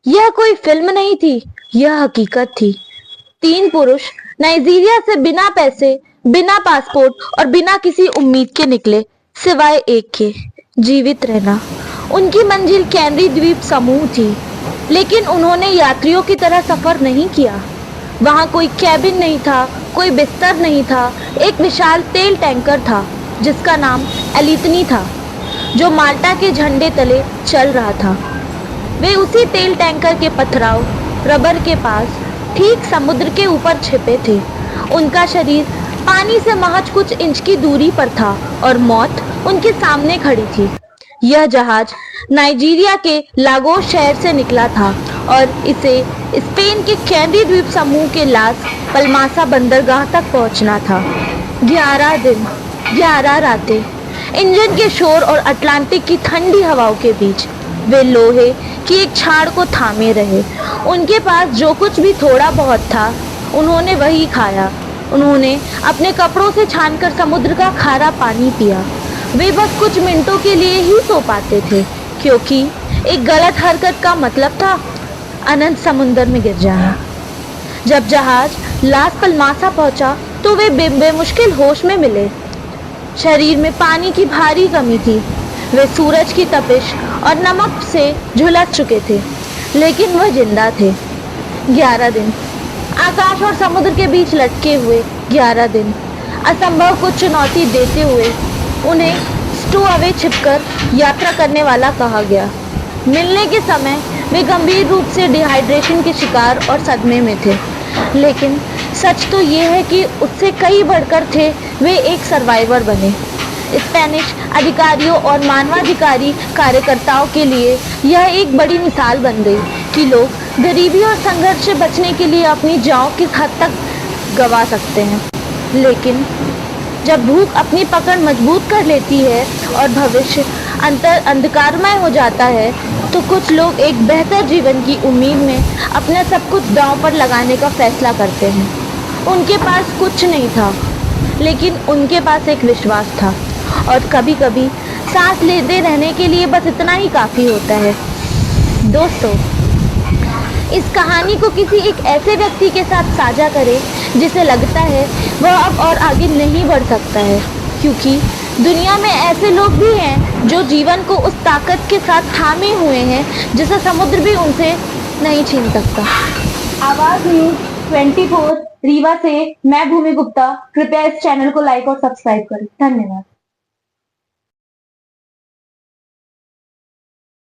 यह कोई फिल्म नहीं थी, यह हकीकत थी। तीन पुरुष नाइजीरिया से बिना पैसे, बिना पासपोर्ट और बिना किसी उम्मीद के निकले, सिवाय एक के, जीवित रहना। उनकी मंजिल कैनरी द्वीप समूह थी, लेकिन उन्होंने यात्रियों की तरह सफर नहीं किया। वहां कोई कैबिन नहीं था, कोई बिस्तर नहीं था। एक विशाल तेल टैंकर था जिसका नाम एलितनी था, जो माल्टा के झंडे तले चल रहा था। वे उसी तेल टैंकर के पथराव रबर के पास ठीक समुद्र के ऊपर छिपे थे। उनका शरीर पानी से महज कुछ इंच की दूरी पर था और मौत उनके सामने खड़ी थी। यह जहाज नाइजीरिया के लागोस शहर से निकला था और इसे स्पेन के कैनरी द्वीप समूह के लास पल्मासा बंदरगाह तक पहुंचना था। 11 दिन, 11 रातें, इंजन के शोर और अटलांटिक की ठंडी हवाओं के बीच वे लोहे की एक छाड़ को थामे रहे। उनके पास जो कुछ भी थोड़ा बहुत था, उन्होंने वही खाया। उन्होंने अपने कपड़ों से छानकर समुद्र का खारा पानी पिया। वे बस कुछ मिनटों के लिए ही सो पाते थे, क्योंकि एक गलत हरकत का मतलब था अनंत समुद्र में गिर जाना। जब जहाज लास पल्मासा पहुंचा तो वे बेमुश्किल होश में मिले। शरीर में पानी की भारी कमी थी। वे सूरज की तपिश और नमक से झुलस चुके थे, लेकिन वह जिंदा थे। 11 दिन, आकाश और समुद्र के बीच लटके हुए 11 दिन, असंभव को चुनौती देते हुए उन्हें स्टो अवे छिपकर यात्रा करने वाला कहा गया। मिलने के समय वे गंभीर रूप से डिहाइड्रेशन के शिकार और सदमे में थे, लेकिन सच तो ये है कि उससे कई बढ़कर थे। वे एक सर्वाइवर बने। स्पेनिश अधिकारियों और मानवाधिकारी कार्यकर्ताओं के लिए यह एक बड़ी मिसाल बन गई कि लोग गरीबी और संघर्ष से बचने के लिए अपनी जान किस हद तक गंवा सकते हैं। लेकिन जब भूख अपनी पकड़ मजबूत कर लेती है और भविष्य अंधकारमय हो जाता है, तो कुछ लोग एक बेहतर जीवन की उम्मीद में अपना सब कुछ दांव पर लगाने का फैसला करते हैं। उनके पास कुछ नहीं था, लेकिन उनके पास एक विश्वास था, और कभी कभी सांस लेते रहने के लिए बस इतना ही काफ़ी होता है। दोस्तों, इस कहानी को किसी एक ऐसे व्यक्ति के साथ साझा करें जिसे लगता है वह अब और आगे नहीं बढ़ सकता है, क्योंकि दुनिया में ऐसे लोग भी हैं जो जीवन को उस ताकत के साथ थामे हुए हैं जिसे समुद्र भी उनसे नहीं छीन सकता। आवाज न्यूज 24 रीवा से मैं भूमि गुप्ता। कृपया इस चैनल को लाइक और सब्सक्राइब करें। धन्यवाद।